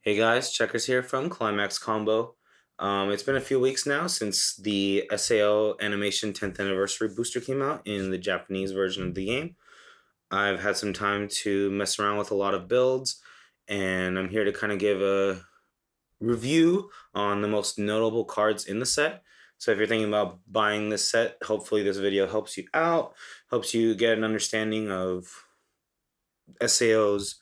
Hey guys, Checkers here from ClimaxCombo. It's been a few weeks now since the SAO Animation 10th Anniversary booster came out in the Japanese version of the game. I've had some time to mess around with a lot of builds, and I'm here to kind of give a review on the most notable cards in the set. So if you're thinking about buying this set, hopefully this video helps you out, helps you get an understanding of SAO's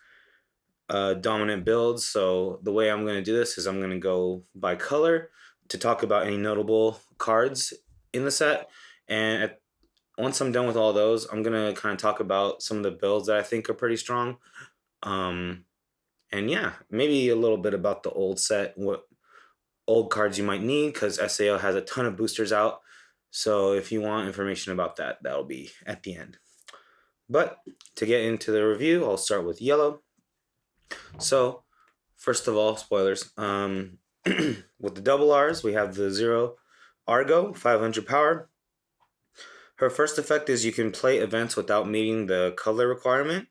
dominant builds. So the way I'm going to do this is I'm going to go by color to talk about any notable cards in the set. And once I'm done with all those, I'm going to kind of talk about some of the builds that I think are pretty strong. Um, and yeah, maybe a little bit about the old set, what old cards you might need, because SAO has a ton of boosters out. So if you want information about that, that'll be at the end. But to get into the review, I'll start with yellow. So, first of all, spoilers. With the double R's, we have the Zero Argo, 500 power. Her first effect is you can play events without meeting the color requirement.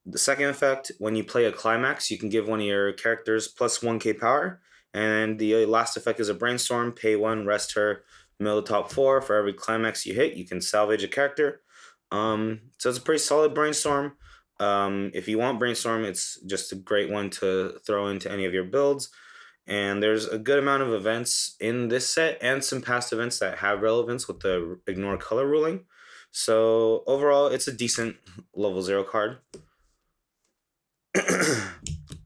The second effect, when you play a climax, you can give one of your characters plus 1k power. And the last effect is a brainstorm. Pay 1, rest her, mill the top 4. For every climax you hit, you can salvage a character. So it's a pretty solid brainstorm. If you want brainstorm, it's just a great one to throw into any of your builds. And there's a good amount of events in this set and some past events that have relevance with the ignore color ruling. So overall, it's a decent level 0 card.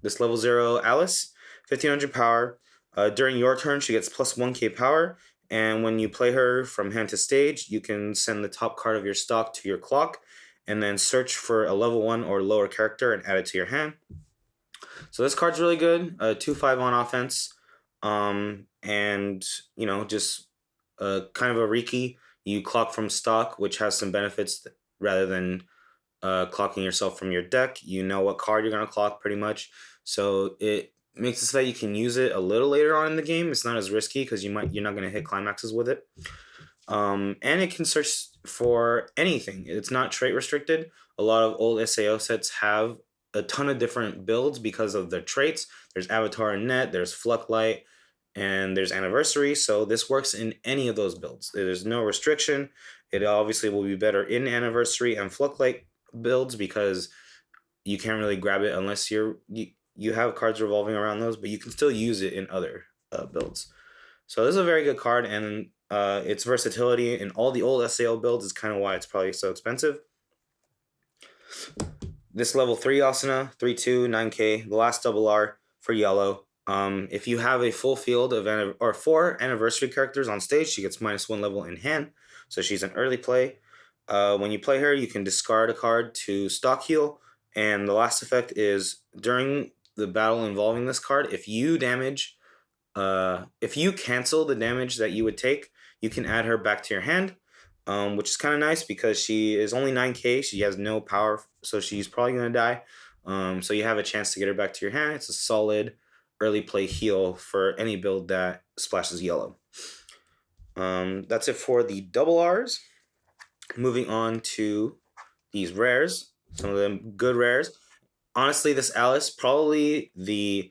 This level 0 Alice, 1500 power. During your turn, she gets plus 1k power. And when you play her from hand to stage, you can send the top card of your stock to your clock and then search for a level 1 or lower character and add it to your hand. So this card's really good. 2/5 on offense. And, you know, just kind of a Riki. You clock from stock, which has some benefits rather than clocking yourself from your deck. You know what card you're going to clock pretty much. So it makes it so that you can use it a little later on in the game. It's not as risky because you're not going to hit climaxes with it. And it can search for anything. It's not trait restricted. A lot of old SAO sets have a ton of different builds because of their traits. There's Avatar and Net, there's Flucklight, and there's Anniversary. So this works in any of those builds. There's no restriction. It obviously will be better in Anniversary and Flucklight builds because you can't really grab it unless you have cards revolving around those, but you can still use it in other builds. So this is a very good card, and its versatility in all the old SAO builds is kind of why it's probably so expensive. This level 3 Asuna, 3/2, 9k, the last double R for yellow. If you have a full field of 4 anniversary characters on stage, she gets -1 level in hand, so she's an early play. When you play her, you can discard a card to stock heal, and the last effect is during the battle involving this card, if you cancel the damage that you would take, you can add her back to your hand, which is kind of nice because she is only 9k. She has no power, so she's probably going to die. So you have a chance to get her back to your hand. It's a solid early play heal for any build that splashes yellow. That's it for the double R's. Moving on to these rares, some of them good rares. Honestly, this Alice, probably the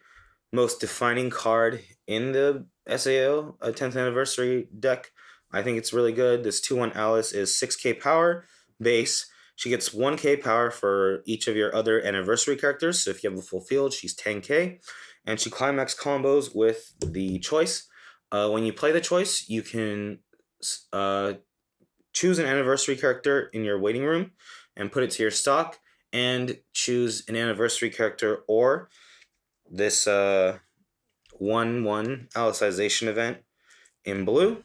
most defining card in the SAO 10th anniversary deck. I think it's really good. This 2/1 Alice is 6k power base. She gets 1k power for each of your other anniversary characters. So if you have a full field, she's 10k. And she climax combos with the choice. When you play the choice, you can choose an anniversary character in your waiting room and put it to your stock, and choose an anniversary character or this 1/1 Alicization event in blue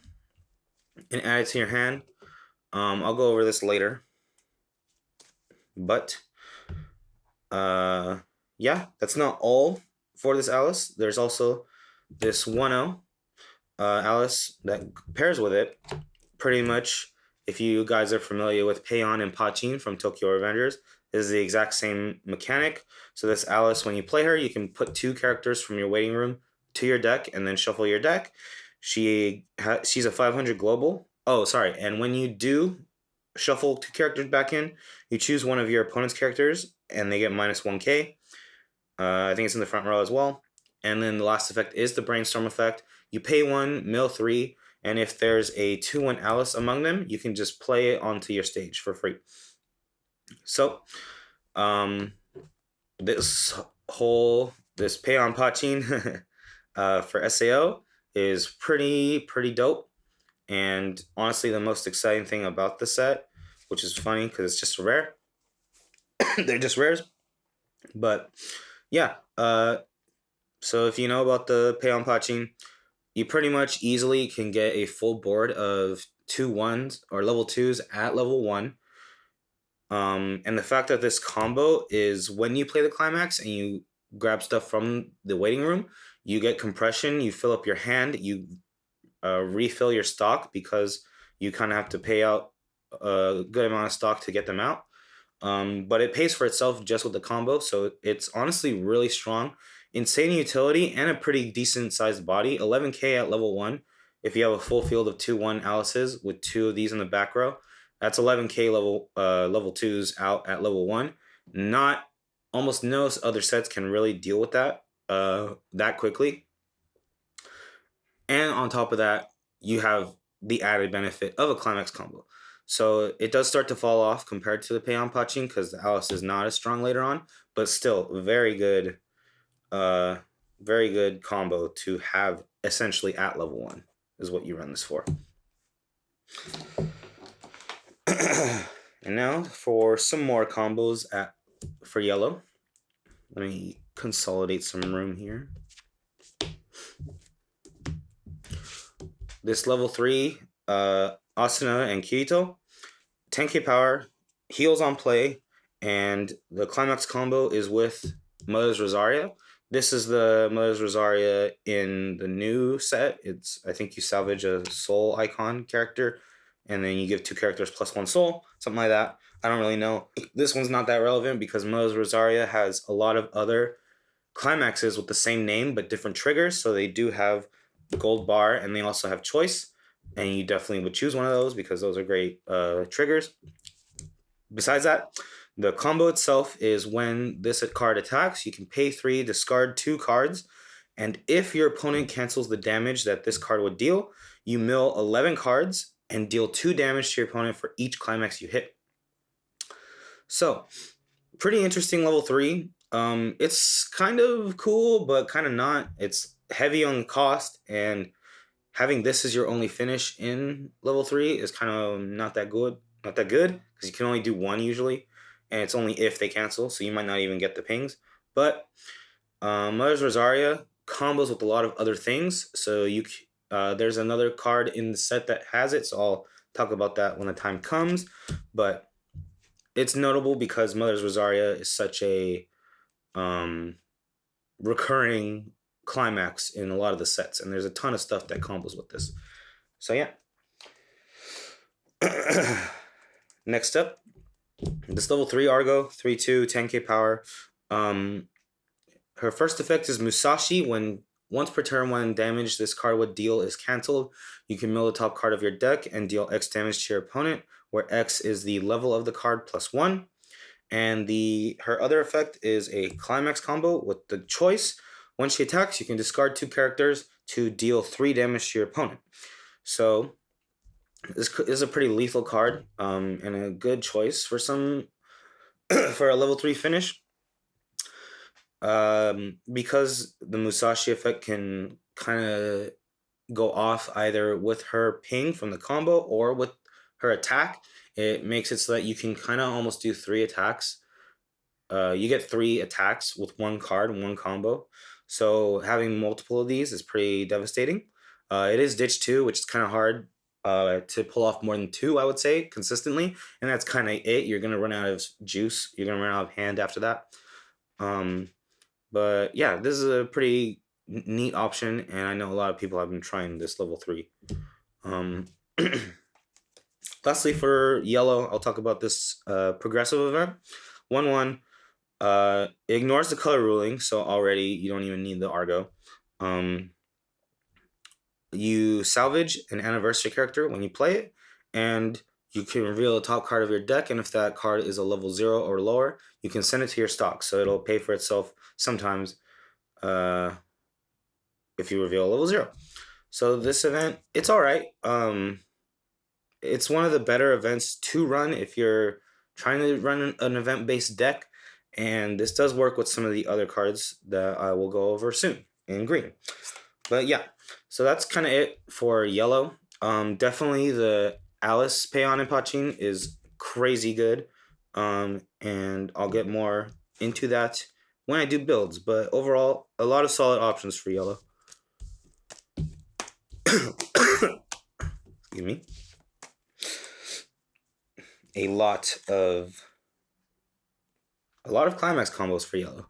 and add it to your hand. I'll go over this later. But yeah, that's not all for this Alice. There's also this 1/0 Alice that pairs with it. Pretty much, if you guys are familiar with Payon and Pachin from Tokyo Revengers, this is the exact same mechanic. So this Alice, when you play her, you can put 2 characters from your waiting room to your deck and then shuffle your deck. She's a 500 global. Oh, sorry. And when you do shuffle 2 characters back in, you choose one of your opponent's characters and they get -1k. I think it's in the front row as well. And then the last effect is the Brainstorm effect. You pay 1, mill 3, and if there's a 2/1 Alice among them, you can just play it onto your stage for free. So, this pay on Pachin for SAO is pretty dope. And honestly, the most exciting thing about the set, which is funny because it's just rare, they're just rares. But yeah, so if you know about the pay on Pachin, you pretty much easily can get a full board of 2/1s or level 2s at level 1. And the fact that this combo is when you play the climax and you grab stuff from the waiting room, you get compression, you fill up your hand, you refill your stock because you kind of have to pay out a good amount of stock to get them out. But it pays for itself just with the combo, so it's honestly really strong. Insane utility and a pretty decent sized body. 11k at level 1. If you have a full field of 2/1 Alices with 2 of these in the back row, that's 11k level 2s out at level 1. Not almost no other sets can really deal with that that quickly. And on top of that, you have the added benefit of a climax combo. So it does start to fall off compared to the pay on Pachin because the Alice is not as strong later on, but still very good combo to have essentially at level 1 is what you run this for. And now for some more combos for yellow. Let me consolidate some room here. This level 3, Asuna and Kirito, 10k power, heals on play, and the climax combo is with Mother's Rosaria. This is the Mother's Rosaria in the new set. I think you salvage a soul icon character, and then you give 2 characters plus 1 soul, something like that. I don't really know. This one's not that relevant because Mother's Rosaria has a lot of other climaxes with the same name but different triggers, so they do have gold bar and they also have choice, and you definitely would choose one of those because those are great triggers. Besides that, the combo itself is when this card attacks, you can pay 3, discard 2 cards, and if your opponent cancels the damage that this card would deal, you mill 11 cards and deal 2 damage to your opponent for each climax you hit. So, pretty interesting level 3. It's kind of cool, but kind of not. It's heavy on cost, and having this as your only finish in level 3 is kind of not that good because you can only do 1 usually, and it's only if they cancel, so you might not even get the pings. But Mother's Rosaria combos with a lot of other things, so there's another card in the set that has it, so I'll talk about that when the time comes. But it's notable because Mother's Rosaria is such a recurring climax in a lot of the sets, and there's a ton of stuff that combos with this. So yeah. Next up, this level 3 Argo, 3/2, 10k power. Her first effect is Musashi. When once per turn, when damage this card would deal is cancelled, you can mill the top card of your deck and deal X damage to your opponent, where X is the level of the card plus 1. And her other effect is a climax combo with the choice. When she attacks, you can discard 2 characters to deal 3 damage to your opponent. So this is a pretty lethal card, and a good choice for for a level 3 finish. Because the Musashi effect can kind of go off either with her ping from the combo or with her attack. It makes it so that you can kind of almost do 3 attacks. You get 3 attacks with 1 card and 1 combo. So having multiple of these is pretty devastating. It is ditch 2, which is kind of hard to pull off more than 2, I would say, consistently. And that's kind of it. You're going to run out of juice. You're going to run out of hand after that. But yeah, this is a pretty neat option, and I know a lot of people have been trying this level 3. Lastly, for yellow, I'll talk about this progressive event. 1/1 ignores the color ruling, so already you don't even need the Argo. You salvage an anniversary character when you play it, and you can reveal the top card of your deck, and if that card is a level 0 or lower, you can send it to your stock, so it'll pay for itself sometimes if you reveal level 0. So this event, it's all right. It's one of the better events to run if you're trying to run an event-based deck, and this does work with some of the other cards that I will go over soon in green. But yeah, so that's kind of it for yellow. Definitely the Alice Payon and Pachin is crazy good, and I'll get more into that when I do builds. But overall, a lot of solid options for yellow. Excuse me. A lot of climax combos for yellow.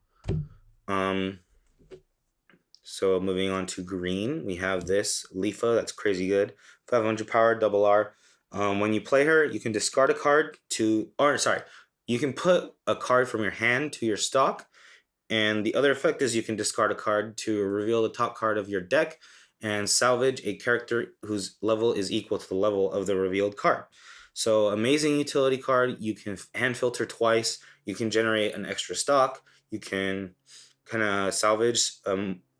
So moving on to green, we have this Leafa that's crazy good, 500 power, double R. When you play her, you can discard a card you can put a card from your hand to your stock, and the other effect is you can discard a card to reveal the top card of your deck and salvage a character whose level is equal to the level of the revealed card. So amazing utility card. You can hand filter twice. You can generate an extra stock. You can kind of salvage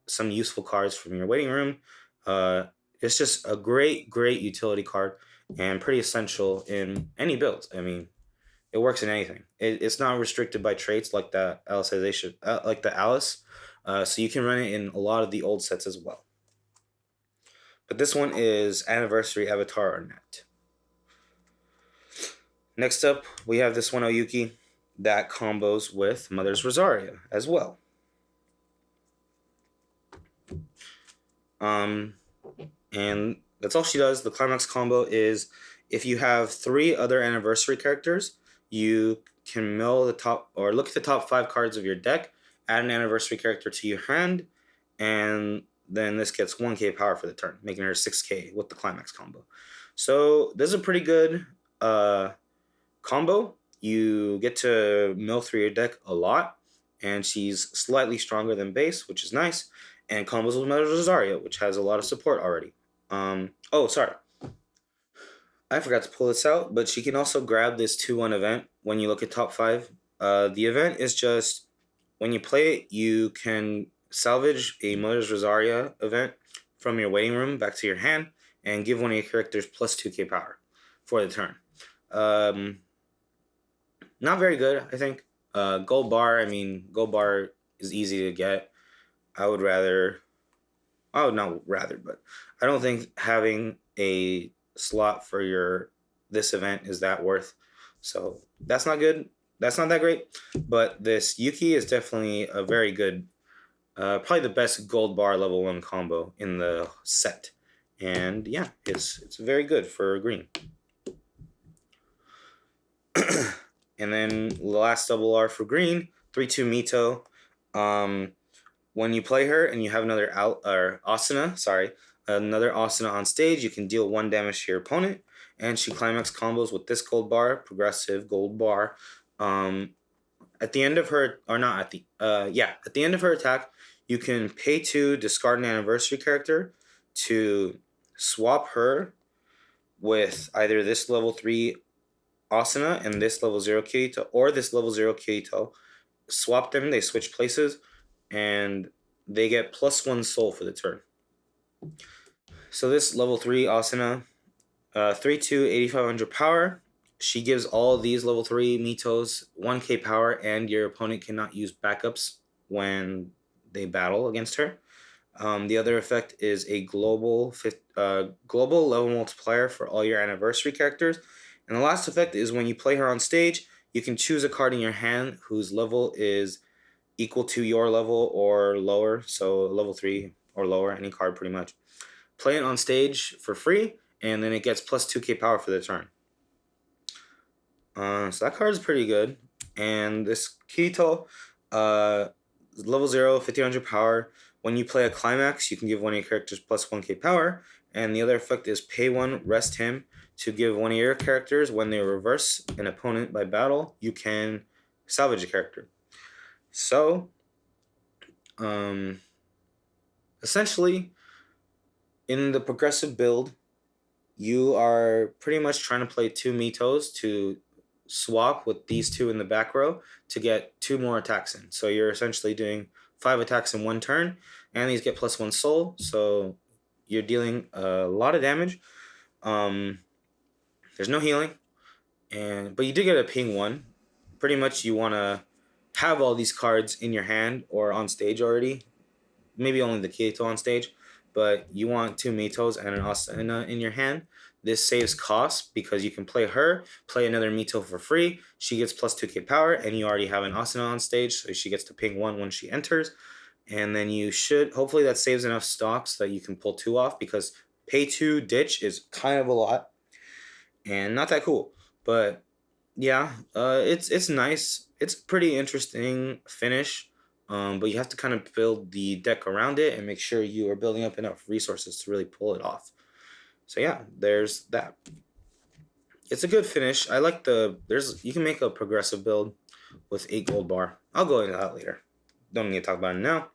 some useful cards from your waiting room. It's just a great utility card and pretty essential in any build. I mean, it works in anything. It's not restricted by traits like the Alicization, like the Alice. So you can run it in a lot of the old sets as well. But this one is Anniversary Avatar Arnett. Next up, we have this one Oyuki that combos with Mother's Rosaria as well. And that's all she does. The climax combo is if you have 3 other anniversary characters, you can mill the top or look at the top 5 cards of your deck, add an anniversary character to your hand, and then this gets 1k power for the turn, making her 6k with the climax combo. So this is a pretty good combo. You get to mill through your deck a lot, and she's slightly stronger than base, which is nice, and combos with Mother Rosaria, which has a lot of support already. Oh, sorry. I forgot to pull this out, but she can also grab this 2-1 event when you look at top 5. The event is just, when you play it, you can salvage a Mother's Rosaria event from your waiting room back to your hand and give one of your characters plus 2k power for the turn. Not very good, I think. Gold bar is easy to get. I don't think having a slot for this event is that worth. So that's not good. That's not that great. But this Yuki is definitely a very good, probably the best gold bar level 1 combo in the set. And yeah, it's very good for green. And then the last double R for green, 3/2 Mito. When you play her and you have another Asuna on stage, you can deal 1 damage to your opponent, and she climax combos with this gold bar, progressive gold bar. At the end of her, at the end of her attack, you can pay 2, discard an anniversary character to swap her with either this level 3 Asuna and this level 0 Kirito, or this level 0 Kirito. Swap them, they switch places, and they get +1 soul for the turn. So this level 3 Asuna, 3/2, 8500 power. She gives all of these level 3 Mitos 1k power, and your opponent cannot use backups when they battle against her. The other effect is a global level multiplier for all your anniversary characters. And the last effect is when you play her on stage, you can choose a card in your hand whose level is equal to your level or lower, so level 3 or lower, any card pretty much. Play it on stage for free, and then it gets +2k power for the turn. So that card is pretty good. And this Kirito, level 0, 1500 power. When you play a climax, you can give one of your characters +1k power, and the other effect is pay 1, rest him, to give one of your characters, when they reverse an opponent by battle, you can salvage a character. So, essentially, in the progressive build, you are pretty much trying to play 2 Mitos to swap with these 2 in the back row to get 2 more attacks in. So you're essentially doing 5 attacks in 1 turn, and these get +1 soul, so you're dealing a lot of damage. There's no healing, but you do get a ping 1. Pretty much you want to have all these cards in your hand or on stage already. Maybe only the Keito on stage, but you want 2 Mitos and an Asuna in your hand. This saves costs because you can play her, play another Mito for free. She gets +2k power, and you already have an Asuna on stage, so she gets to ping 1 when she enters. And then you should, hopefully that saves enough stocks that you can pull 2 off, because pay 2 ditch is kind of a lot and not that cool. But yeah, it's nice. It's a pretty interesting finish. But you have to kind of build the deck around it and make sure you are building up enough resources to really pull it off. So yeah, there's that. It's a good finish. I like you can make a progressive build with 8 gold bar. I'll go into that later. Don't need to talk about it now.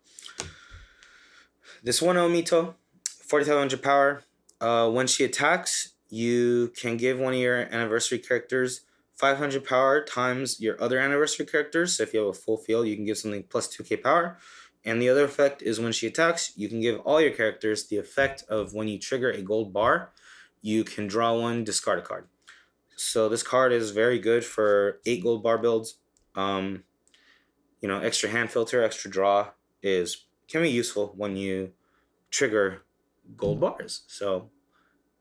This 1-0 Mito, 4,500 power. When she attacks, you can give one of your anniversary characters 500 power times your other anniversary characters. So if you have a full field, you can give something +2k power. And the other effect is when she attacks, you can give all your characters the effect of when you trigger a gold bar, you can draw 1, discard a card. So this card is very good for 8 gold bar builds. Extra hand filter, extra draw can be useful when you trigger gold bars. So,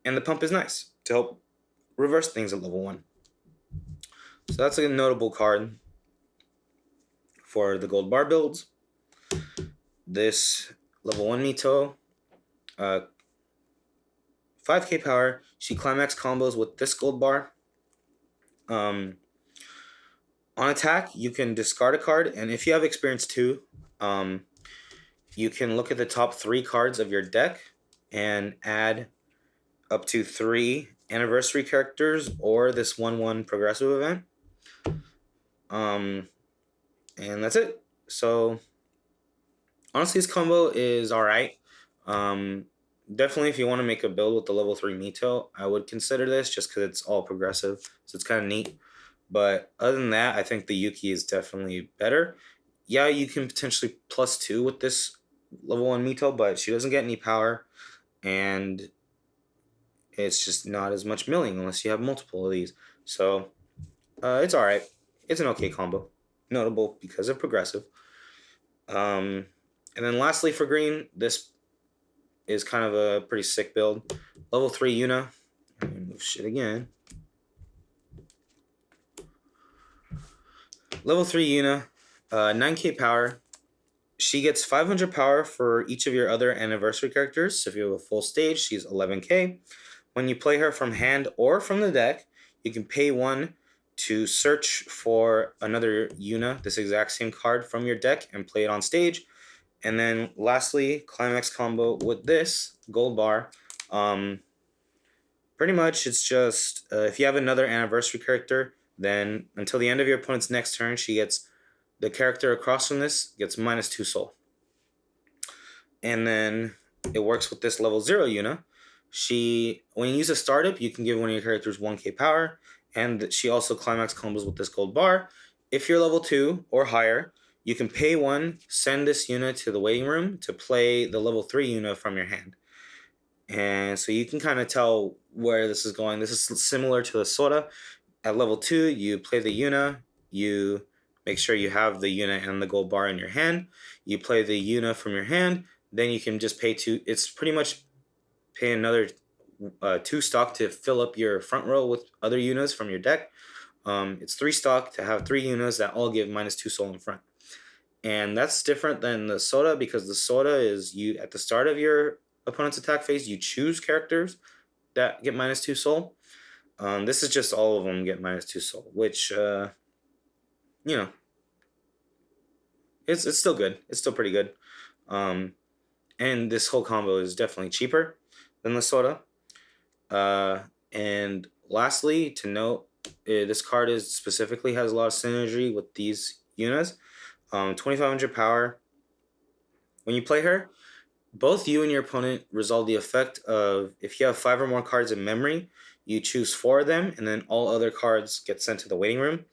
and the pump is nice to help reverse things at level 1. So that's a notable card for the gold bar builds. This level 1 Mito, 5k power. She climax combos with this gold bar. On attack, you can discard a card, and if you have experience 2, you can look at the top 3 cards of your deck and add up to 3 anniversary characters or this 1/1 progressive event. And that's it. So honestly, this combo is alright. Definitely if you want to make a build with the level 3 Mito, I would consider this just because it's all progressive. So it's kind of neat. But other than that, I think the Yuki is definitely better. Yeah, you can potentially +2 with this level 1 Mito, but she doesn't get any power. And it's just not as much milling unless you have multiple of these. So it's alright. It's an okay combo. Notable because of progressive. And then lastly for green, this is kind of a pretty sick build. Level 3 Yuna. Move shit again. Level 3 Yuna. 9k power. She gets 500 power for each of your other anniversary characters. So if you have a full stage, she's 11k. When you play her from hand or from the deck, you can pay 1 to search for another Yuna, this exact same card from your deck, and play it on stage. And then lastly, climax combo with this gold bar. Pretty much it's just if you have another anniversary character, then until the end of your opponent's next turn, the character across from this gets -2 soul. And then it works with this level 0 Yuna. When you use a startup, you can give one of your characters 1k power, and she also climax combos with this gold bar. If you're level 2 or higher, you can pay 1, send this Yuna to the waiting room to play the level 3 Yuna from your hand. And so you can kind of tell where this is going. This is similar to the Sora. At level 2, you play the Yuna, you make sure you have the Yuna and the gold bar in your hand. You play the Yuna from your hand, then you can just pay 2. It's pretty much pay another 2 stock to fill up your front row with other Yunas from your deck. It's 3 stock to have 3 Yunas that all give -2 soul in front. And that's different than the Soda, because the Soda is you at the start of your opponent's attack phase, you choose characters that get -2 soul. This is just all of them get -2 soul, which it's still good. It's still pretty good. And this whole combo is definitely cheaper than the Soda. And lastly, to note, this card specifically has a lot of synergy with these Yunas. 2,500 power. When you play her, both you and your opponent resolve the effect of, if you have 5 or more cards in memory, you choose 4 of them, and then all other cards get sent to the waiting room.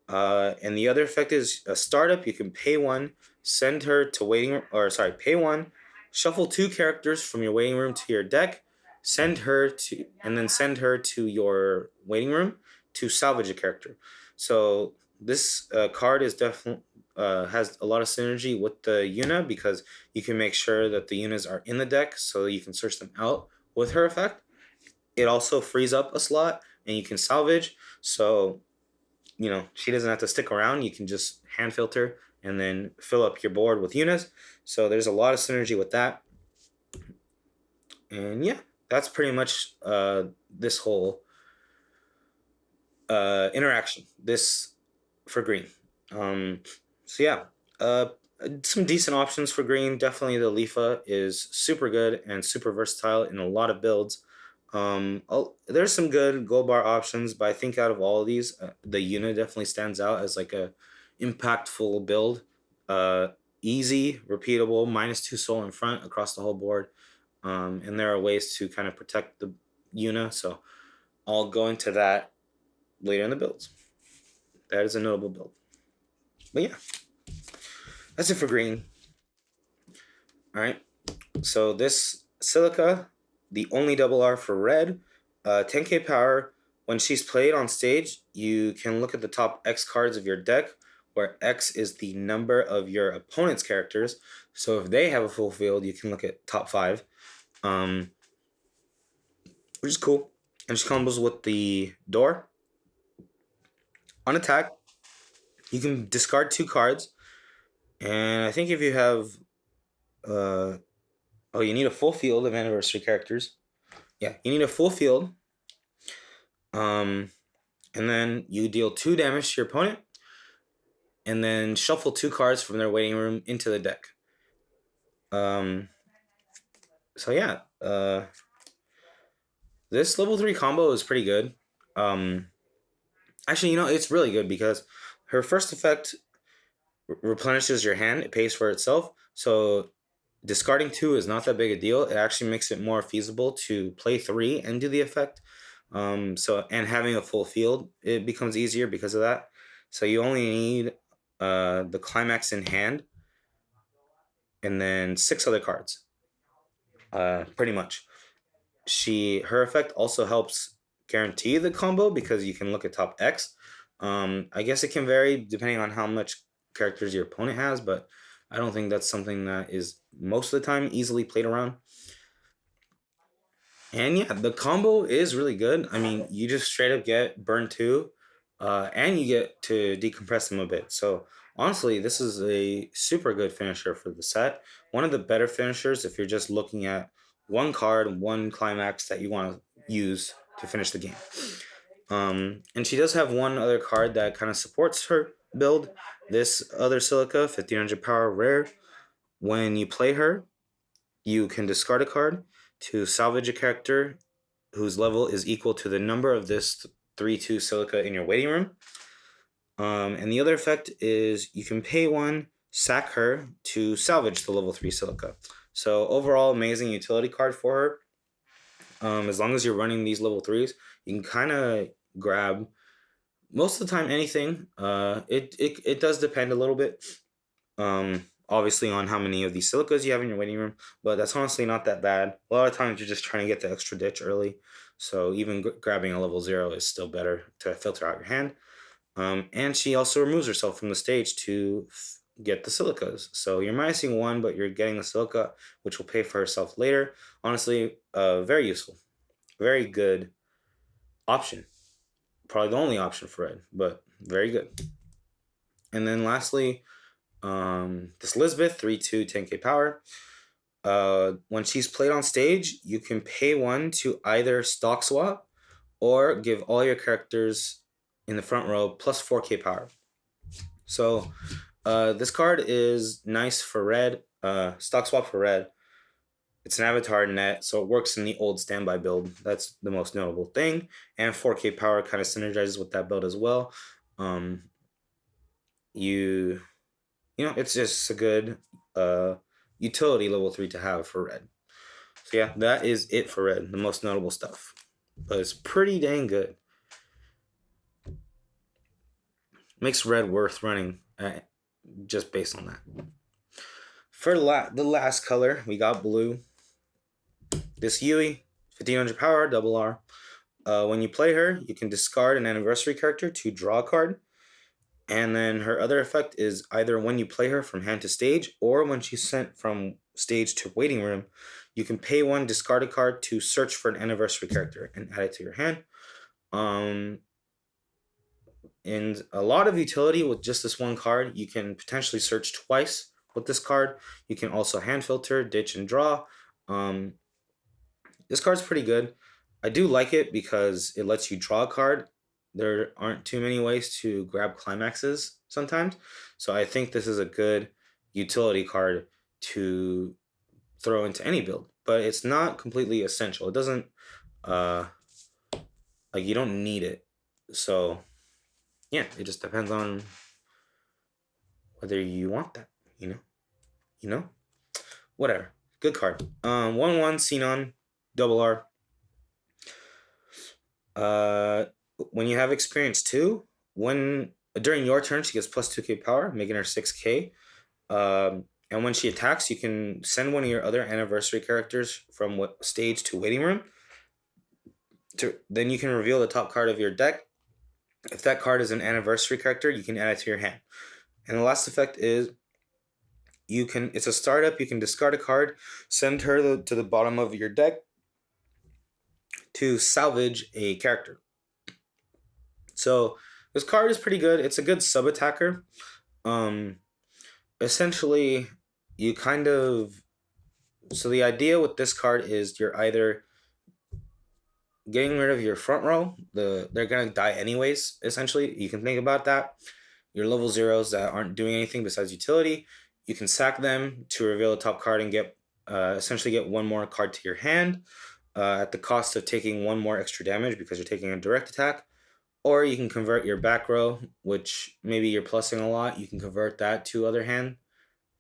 And the other effect is a startup. You can pay 1 send her to pay 1, shuffle 2 characters from your waiting room to your deck, send her to your waiting room to salvage a character. So this card is definitely has a lot of synergy with the Yuna because you can make sure that the Yunas are in the deck so you can search them out with her effect. It also frees up a slot and you can salvage. So, she doesn't have to stick around. You can just hand filter and then fill up your board with Yunas. So there's a lot of synergy with that. And yeah, that's pretty much this whole interaction. This for green. So yeah, some decent options for green. Definitely the Leafa is super good and super versatile in a lot of builds. There's some good gold bar options, but I think out of all of these, the Yuna definitely stands out as like a impactful build. Easy, repeatable, -2 soul in front across the whole board. And there are ways to kind of protect the Yuna, so I'll go into that later in the builds. That is a notable build. But yeah, that's it for green. All right, so this Silica, the only double R for red, 10k power. When she's played on stage, you can look at the top X cards of your deck, where X is the number of your opponent's characters. So if they have a full field, you can look at top 5, which is cool. And she combos with the door. On attack, you can discard 2 cards, and I think if you have, you need a full field of anniversary characters. Yeah, you need a full field. And then you deal 2 damage to your opponent, and then shuffle 2 cards from their waiting room into the deck. So yeah, this level 3 combo is pretty good. Actually, it's really good because her first effect replenishes your hand. It pays for itself. So discarding 2 is not that big a deal. It actually makes it more feasible to play 3 and do the effect. And having a full field, it becomes easier because of that. So you only need the climax in hand and then 6 other cards. Pretty much. Her effect also helps guarantee the combo because you can look at top X. I guess it can vary depending on how much characters your opponent has, but I don't think that's something that is most of the time easily played around. And yeah, the combo is really good. I mean, you just straight up get burn 2, and you get to decompress them a bit. So honestly, this is a super good finisher for the set. One of the better finishers if you're just looking at one card, one climax that you want to use to finish the game. And she does have one other card that kind of supports her build. This other Silica, 1500 power rare. When you play her, you can discard a card to salvage a character whose level is equal to the number of this 3/2 Silica in your waiting room. And the other effect is you can pay 1, sack her to salvage the level 3 Silica. So overall, amazing utility card for her. As long as you're running these level 3s, you can kind of grab most of the time anything. It does depend a little bit. Obviously on how many of these Silicas you have in your waiting room, but that's honestly not that bad. A lot of times you're just trying to get the extra ditch early, so even grabbing a level 0 is still better to filter out your hand. And she also removes herself from the stage to get the Silicas. So you're minusing 1, but you're getting the Silica, which will pay for herself later. Honestly, very useful. Very good option. Probably the only option for red, but very good. And then lastly, this Lisbeth, 3/2, 10k power. When she's played on stage, you can pay 1 to either stock swap or give all your characters in the front row plus 4k power. So this card is nice for red. Stock swap for red. It's an avatar net, so it works in the old standby build. That's the most notable thing. And 4k power kind of synergizes with that build as well. It's just a good utility level 3 to have for red. So yeah, that is it for red, the most notable stuff. But it's pretty dang good. Makes red worth running just based on that. For the last color, we got blue. This Yui, 1500 power, double R. When you play her, you can discard an anniversary character to draw a card. And then her other effect is either when you play her from hand to stage, or when she's sent from stage to waiting room, you can pay one, discard a card to search for an anniversary character and add it to your hand. And a lot of utility with just this one card. You can potentially search twice with this card. You can also hand filter, ditch, and draw. This card's pretty good. I do like it because it lets you draw a card. There aren't too many ways to grab climaxes sometimes. So I think this is a good utility card to throw into any build. But it's not completely essential. It doesn't, like, you don't need it. So, yeah, it just depends on whether you want that, you know? Whatever. Good card. 1/1 Xenon, double R. When you have experience 2, during your turn she gets plus 2k power, making her 6k. And when she attacks, you can send one of your other anniversary characters from stage to waiting room. Then you can reveal the top card of your deck. If that card is an anniversary character, you can add it to your hand. And the last effect is it's a startup. You can discard a card, send her to the bottom of your deck to salvage a character. So this card is pretty good. It's a good sub attacker. Essentially, so the idea with this card is you're either getting rid of your front row. They're gonna die anyways. Essentially, you can think about that. Your level 0s that aren't doing anything besides utility, you can sack them to reveal a top card and essentially get one more card to your hand, at the cost of taking one more extra damage because you're taking a direct attack. Or you can convert your back row, which maybe you're plussing a lot. You can convert that to other hand.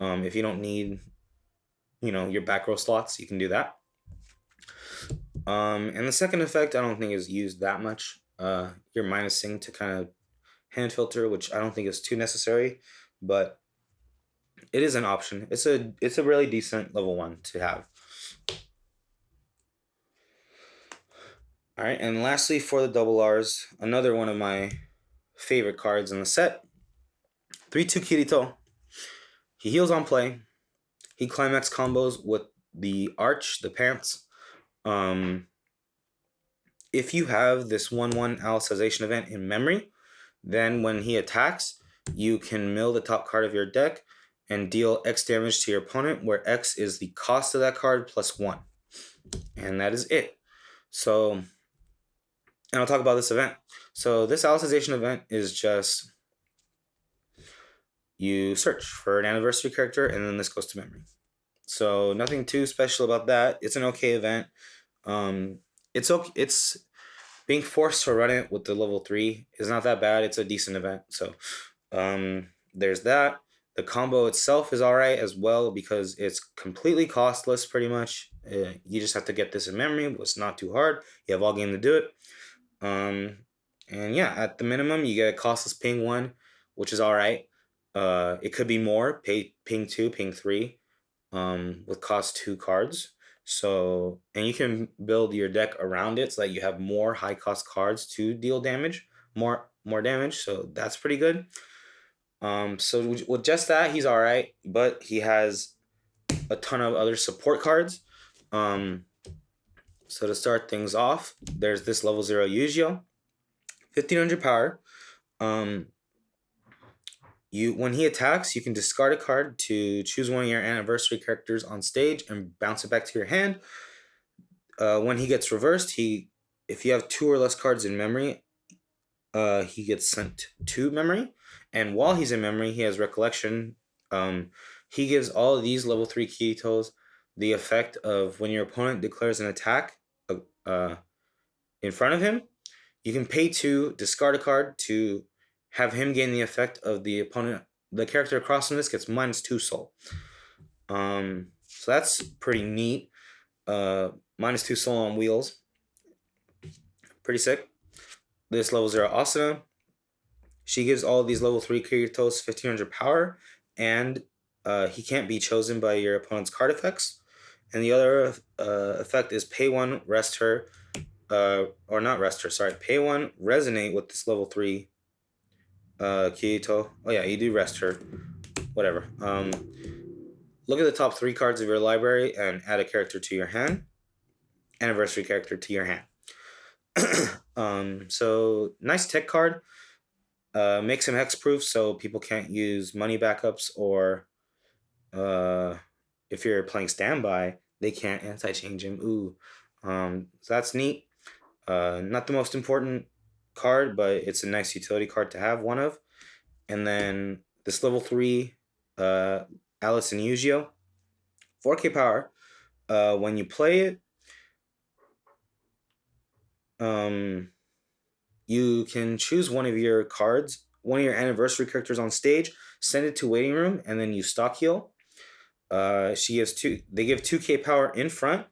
If you don't need, your back row slots, you can do that. And the second effect I don't think is used that much. You're minusing to kind of hand filter, which I don't think is too necessary, but it is an option. It's a really decent level 1 to have. All right, and lastly for the double R's, another one of my favorite cards in the set, 3/2 Kirito. He heals on play. He climax combos with the arch, the pants. If you have this 1/1 Alicization event in memory, then when he attacks, you can mill the top card of your deck and deal X damage to your opponent, where X is the cost of that card plus 1. And that is it. So, and I'll talk about this event. So this Alicization event is just, you search for an anniversary character and then this goes to memory. So nothing too special about that. It's an okay event. It's being forced to run it with the level 3 is not that bad. It's a decent event. So there's that. The combo itself is alright as well because it's completely costless pretty much. You just have to get this in memory. It's not too hard. You have all game to do it. And yeah, at the minimum, you get a costless ping 1, which is alright. It could be more. Pay ping 2, ping 3, with cost 2 cards. So, and you can build your deck around it so that you have more high cost cards to deal damage, more damage. So that's pretty good. So with just that, he's alright, but he has a ton of other support cards. So to start things off, there's this level 0 Yujio, 1500 power. When he attacks, you can discard a card to choose one of your anniversary characters on stage and bounce it back to your hand. When he gets reversed, if you have 2 or less cards in memory, he gets sent to memory. And while he's in memory, he has recollection. He gives all of these level 3 Kiritos the effect of when your opponent declares an attack in front of him, you can pay 2, discard a card to have him gain the effect of the opponent. The character across from this gets -2 soul. So that's pretty neat. -2 soul on wheels. Pretty sick. This level 0 Asuna. She gives all these level 3 Kiritos 1500 power and he can't be chosen by your opponent's card effects. And the other effect is pay 1, rest her, or not rest her, sorry. Pay 1, resonate with this level 3 Kirito. Oh yeah, you do rest her. Whatever. Look at the top 3 cards of your library and add a character to your hand. Anniversary character to your hand. So nice tech card. Makes him hexproof so people can't use money backups, or if you're playing standby, they can't anti-change him. Ooh. So that's neat. Not the most important card, but it's a nice utility card to have one of. And then this level 3 Alice and Yujio, 4k power. When you play it, you can choose one of your cards, one of your anniversary characters on stage, send it to waiting room, and then you stock heal. She gives they give 2k power in front,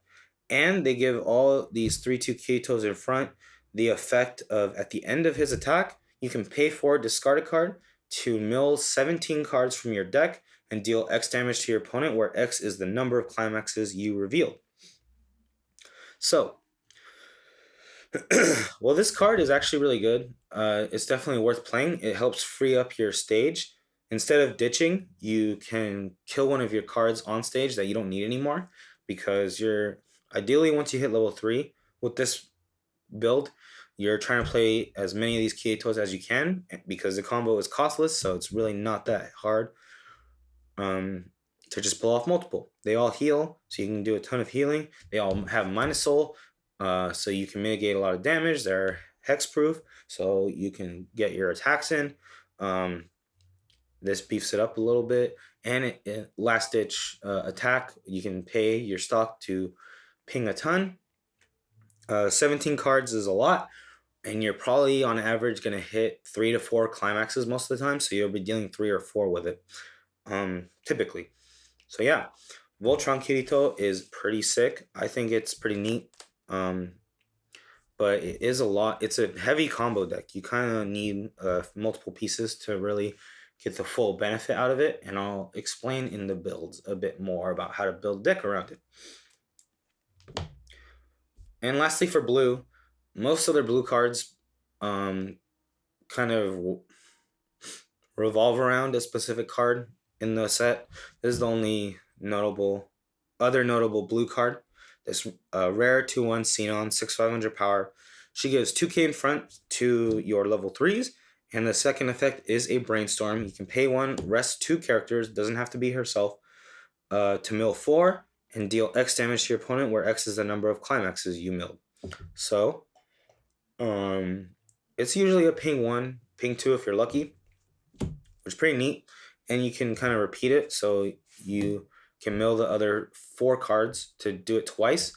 and they give all these 3/2 Kiritos in front the effect of, at the end of his attack, you can pay for, discard a card to mill 17 cards from your deck and deal X damage to your opponent, where X is the number of climaxes you revealed. So, well, this card is actually really good. It's definitely worth playing. It helps free up your stage. Instead of ditching, you can kill one of your cards on stage that you don't need anymore, because you're ideally, once you hit level 3 with this build, you're trying to play as many of these Kiritos as you can, because the combo is costless, so it's really not that hard to just pull off multiple. They all heal, so you can do a ton of healing. They all have minus soul, so you can mitigate a lot of damage. They're hexproof, so you can get your attacks in. This beefs it up a little bit, and it last ditch attack. You can pay your stock to ping a ton. 17 cards is a lot, and you're probably on average going to hit 3 to 4 climaxes most of the time, so you'll be dealing 3 or 4 with it, typically. So yeah, Voltron Kirito is pretty sick. I think it's pretty neat, but it is a lot. It's a heavy combo deck. You kind of need multiple pieces to really get the full benefit out of it, and I'll explain in the builds a bit more about how to build deck around it. And lastly, for blue, most other blue cards kind of revolve around a specific card in the set. This is the only other notable blue card. This rare 2/1 Xenon, 6/500 power. She gives 2k in front to your level 3s, and the second effect is a brainstorm. You can pay 1, rest 2 characters, doesn't have to be herself, to mill 4 and deal X damage to your opponent, where X is the number of climaxes you milled. So, it's usually a ping 1, ping 2 if you're lucky, which is pretty neat. And you can kind of repeat it, so you can mill the other 4 cards to do it twice.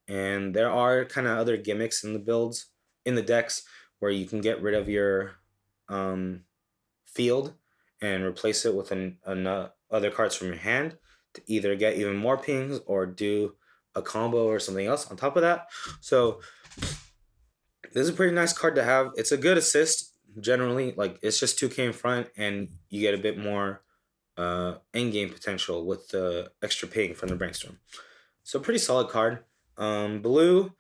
And there are kind of other gimmicks in the builds, in the decks, where you can get rid of your field and replace it with other cards from your hand to either get even more pings or do a combo or something else on top of that. So this is a pretty nice card to have. It's a good assist generally. Like, it's just 2k in front, and you get a bit more endgame potential with the extra ping from the brainstorm. So pretty solid card. Blue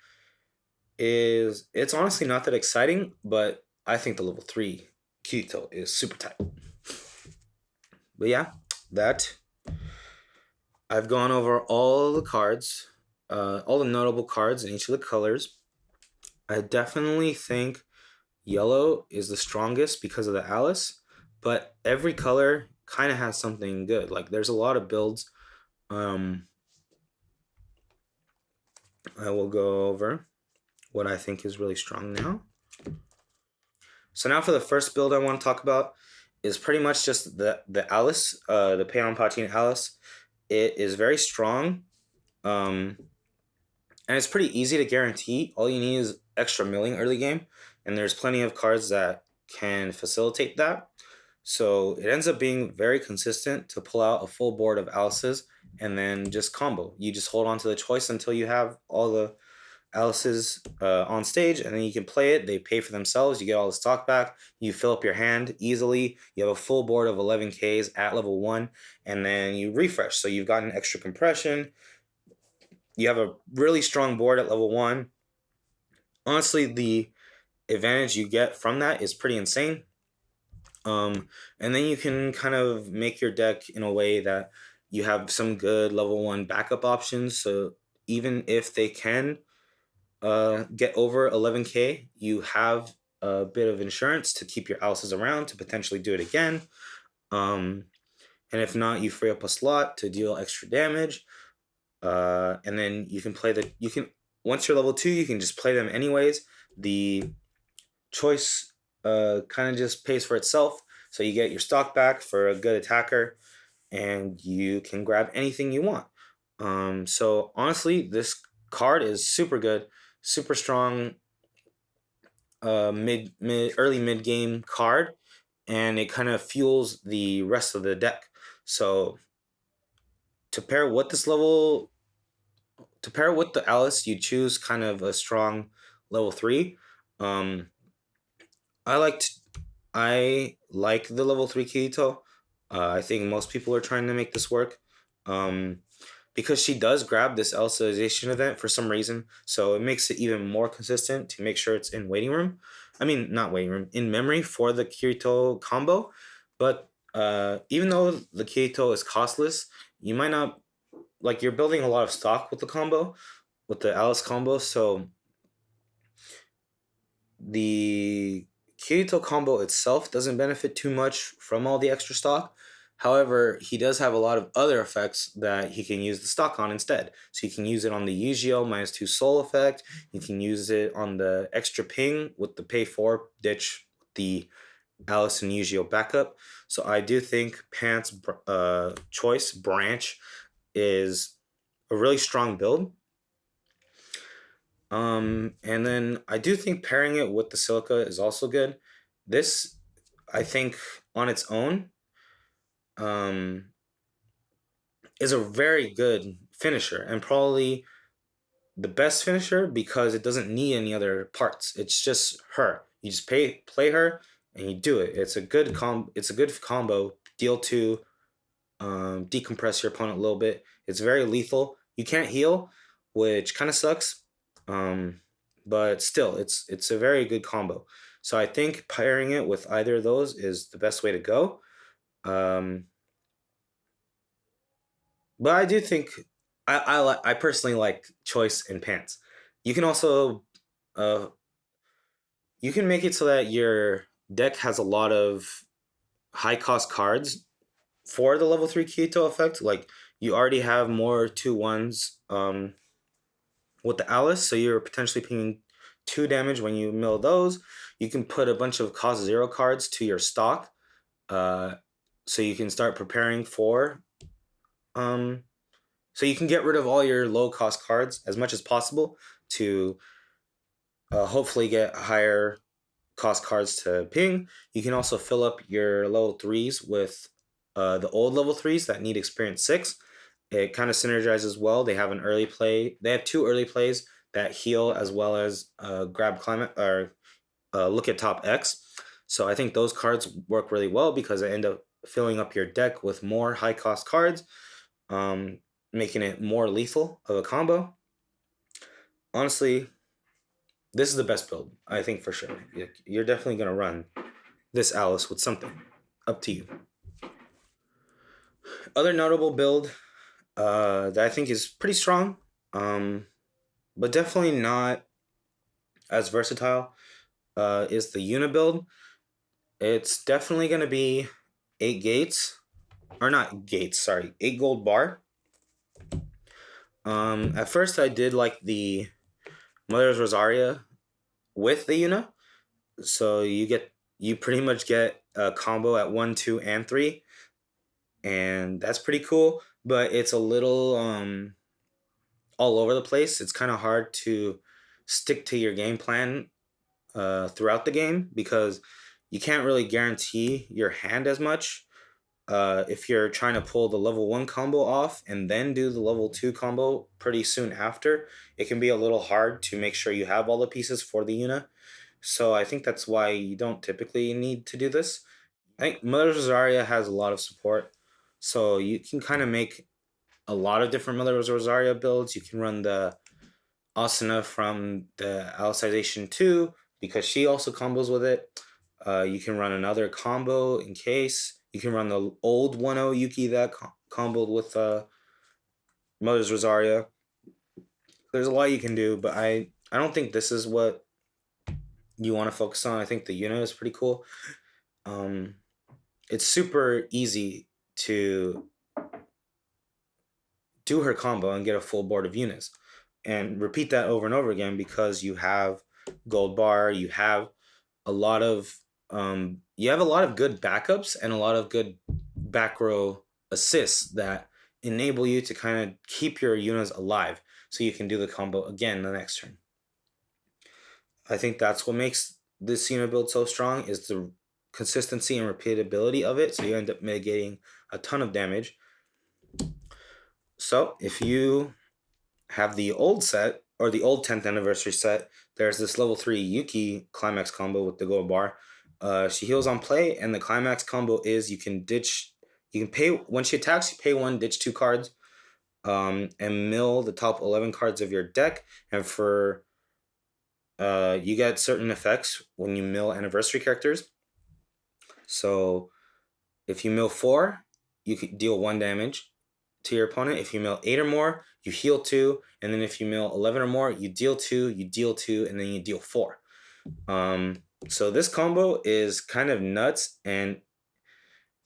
it's honestly not that exciting, but I think the level 3 Kirito is super tight. But yeah, I've gone over all the cards, all the notable cards in each of the colors. I definitely think yellow is the strongest because of the Alice, but every color kind of has something good. Like, there's a lot of builds. I will go over what I think is really strong now. So now for the first build I want to talk about is pretty much just the Alice, the Payon Patin Alice. It is very strong, and it's pretty easy to guarantee. All you need is extra milling early game, and there's plenty of cards that can facilitate that. So it ends up being very consistent to pull out a full board of Alices and then just combo. You just hold on to the choice until you have all the Alice's on stage, and then you can play it. They pay for themselves. You get all the stock back. You fill up your hand easily. You have a full board of 11Ks at level 1, and then you refresh. So you've gotten extra compression. You have a really strong board at level 1. Honestly, the advantage you get from that is pretty insane. And then you can kind of make your deck in a way that you have some good level 1 backup options. So even if they can get over 11K, you have a bit of insurance to keep your Alices around to potentially do it again. And if not, you free up a slot to deal extra damage. And then you can play once you're level 2, you can just play them anyways. The choice kind of just pays for itself. So you get your stock back for a good attacker, and you can grab anything you want. So honestly, this card is super good, super strong, early mid game card, and it kind of fuels the rest of the deck. So to pair with the Alice, you choose kind of a strong level 3. I like the level 3 Kirito. I think most people are trying to make this work. Because she does grab this Elsa'ization event for some reason, so it makes it even more consistent to make sure it's in waiting room. I mean, not waiting room, in memory for the Kirito combo. But even though the Kirito is costless, you might not, like, you're building a lot of stock with the combo, with the Alice combo, so the Kirito combo itself doesn't benefit too much from all the extra stock. However, he does have a lot of other effects that he can use the stock on instead. So you can use it on the Yugio -2 soul effect. You can use it on the extra ping with the pay 4 ditch, the Alice and Yugio backup. So I do think Pant's choice branch is a really strong build. And then I do think pairing it with the Silica is also good. This, I think, on its own, is a very good finisher, and probably the best finisher because it doesn't need any other parts. It's just her. You just play her, and you do it. It's a good combo. Deal 2, decompress your opponent a little bit. It's very lethal. You can't heal, which kind of sucks. But still, it's a very good combo. So I think pairing it with either of those is the best way to go. But I do think I personally like choice in Pants. You can also you can make it so that your deck has a lot of high cost cards for the level 3 Kirito effect. Like, you already have more 2/1s with the Alice, so you're potentially paying 2 damage when you mill those. You can put a bunch of cost 0 cards to your stock, so you can start preparing for. So you can get rid of all your low cost cards as much as possible to hopefully get higher cost cards to ping. You can also fill up your level 3s with the old level 3s that need experience 6. It kind of synergizes well. They have an early play. They have 2 early plays that heal as well as grab climate or look at top X. So I think those cards work really well because they end up filling up your deck with more high cost cards, making it more lethal of a combo. Honestly, this is the best build, I think, for sure. You're definitely going to run this Alice with something. Up to you. Other notable build that I think is pretty strong, but definitely not as versatile, is the Yuna build. It's definitely going to be 8 gates. Or not gates, sorry. 8 gold bar. At first I did like the Mother's Rosaria with the Yuna. So you pretty much get a combo at 1, 2, and 3. And that's pretty cool. But it's a little all over the place. It's kind of hard to stick to your game plan throughout the game because you can't really guarantee your hand as much. if you're trying to pull the level 1 combo off and then do the level 2 combo pretty soon after, it can be a little hard to make sure you have all the pieces for the Yuna. So I think that's why you don't typically need to do this. I think Mother Rosaria has a lot of support, so you can kind of make a lot of different Mother Rosaria builds. You can run the Asuna from the Alicization 2 because she also combos with it. You can run another combo in case. You can run the old 1-0 Yuki that comboed with Mother's Rosaria. There's a lot you can do, but I don't think this is what you want to focus on. I think the Yuna is pretty cool. It's super easy to do her combo and get a full board of Yunas. And repeat that over and over again because you have gold bar, you have a lot of good backups and a lot of good back row assists that enable you to kind of keep your Yunas alive so you can do the combo again the next turn. I think that's what makes this Yuna build so strong is the consistency and repeatability of it, so you end up mitigating a ton of damage. So if you have the old set or the old 10th anniversary set, there's this level 3 Yuki climax combo with the gold bar. She heals on play, and the climax combo is you can pay when she attacks, you pay 1, ditch 2 cards, and mill the top 11 cards of your deck. And for you get certain effects when you mill anniversary characters. So if you mill 4, you could deal 1 damage to your opponent. If you mill 8 or more, you heal 2, and then if you mill 11 or more, you deal 2, and then you deal 4. So this combo is kind of nuts, and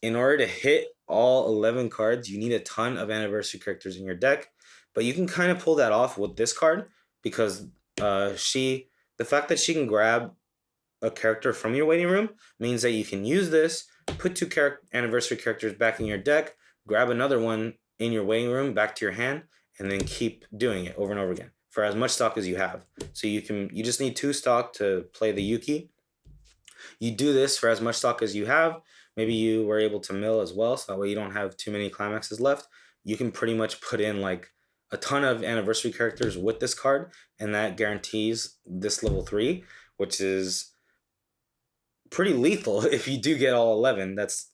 in order to hit all 11 cards, you need a ton of anniversary characters in your deck, but you can kind of pull that off with this card because the fact that she can grab a character from your waiting room means that you can use this, put 2 anniversary characters back in your deck, grab another one in your waiting room back to your hand, and then keep doing it over and over again for as much stock as you have. So you just need 2 stock to play the Yuki. You do this for as much stock as you have. Maybe you were able to mill as well, so that way you don't have too many climaxes left. You can pretty much put in like a ton of anniversary characters with this card, and that guarantees this level 3, which is pretty lethal if you do get all 11. That's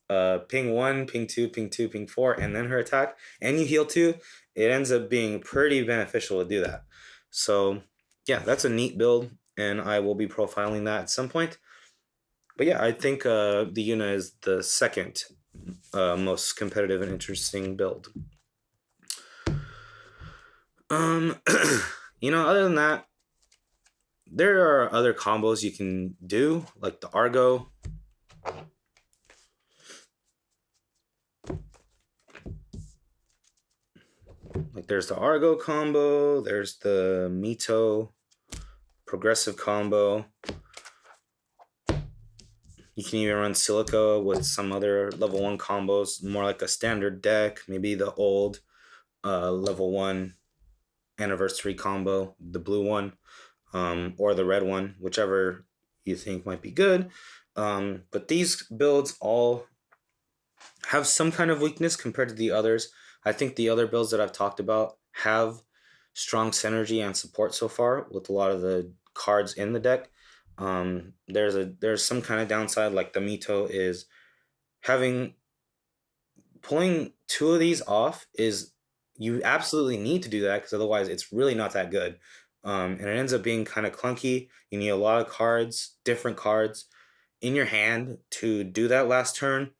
ping 1, ping 2, ping 2, ping 4, and then her attack, and you heal 2. It ends up being pretty beneficial to do that. So yeah, that's a neat build, and I will be profiling that at some point. But yeah, I think the Yuna is the second most competitive and interesting build. Other than that, there are other combos you can do, like the Argo. Like there's the Argo combo, there's the Mito progressive combo. You can even run Silica with some other level 1 combos, more like a standard deck, maybe the old level 1 anniversary combo, the blue one, or the red one, whichever you think might be good. But these builds all have some kind of weakness compared to the others. I think the other builds that I've talked about have strong synergy and support so far with a lot of the cards in the deck. There's some kind of downside, like the Mito is pulling 2 of these off is you absolutely need to do that because otherwise it's really not that good. And it ends up being kind of clunky. You need a lot of cards, different cards in your hand to do that last turn.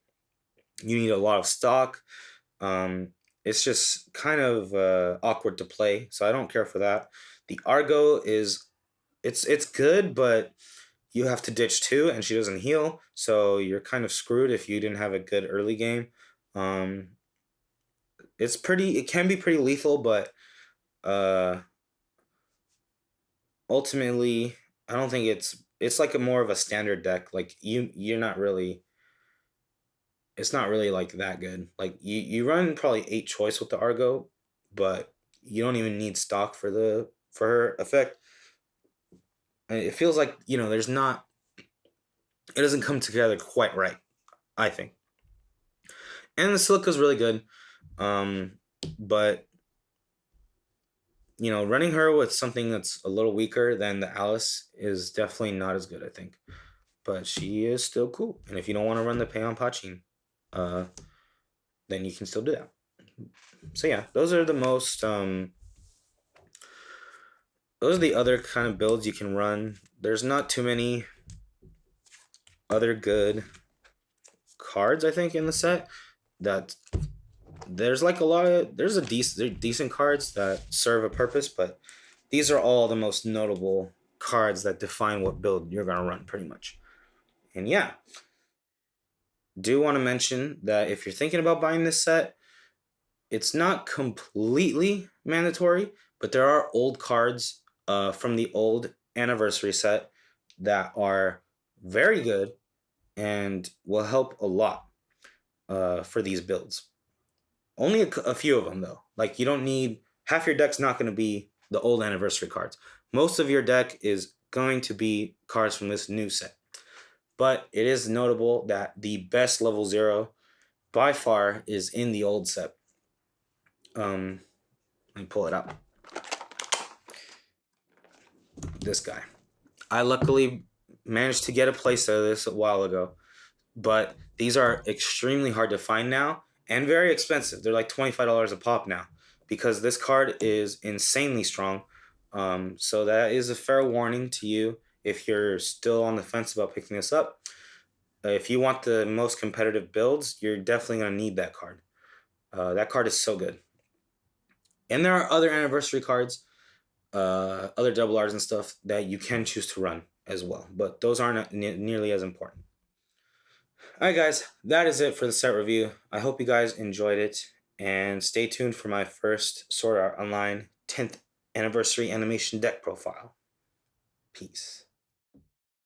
You need a lot of stock. It's just kind of awkward to play, so I don't care for that. The Argo it's good, but you have to ditch 2, and she doesn't heal, so you're kind of screwed if you didn't have a good early game. It can be pretty lethal, but ultimately, I don't think it's like a more of a standard deck. Like you're not really. It's not really like that good. Like you run probably 8 choice with the Argo, but you don't even need stock for her effect. And it feels like it doesn't come together quite right, I think. And the silica is really good. But running her with something that's a little weaker than the Alice is definitely not as good, I think. But she is still cool. And if you don't want to run the Payon Pachin, then you can still do that. So yeah, those are the other kind of builds you can run. There's not too many other good cards, I think, in the set. That there's like there's decent cards that serve a purpose, but these are all the most notable cards that define what build you're gonna run, pretty much. And yeah, do want to mention that if you're thinking about buying this set, it's not completely mandatory, but there are old cards from the old anniversary set that are very good and will help a lot for these builds. Only a few of them, though. Like, you don't need... Half your deck's not going to be the old anniversary cards. Most of your deck is going to be cards from this new set. But it is notable that the best level 0 by far is in the old set. Let me pull it up. This guy. I luckily managed to get a playset of this a while ago, but these are extremely hard to find now and very expensive. They're like $25 a pop now because this card is insanely strong. So that is a fair warning to you if you're still on the fence about picking this up. If you want the most competitive builds, you're definitely going to need that card. That card is so good. And there are other anniversary cards, other double R's and stuff that you can choose to run as well, but those aren't nearly as important. Alright guys, that is it for the set review. I hope you guys enjoyed it, and stay tuned for my first Sword Art Online 10th anniversary animation deck profile. Peace.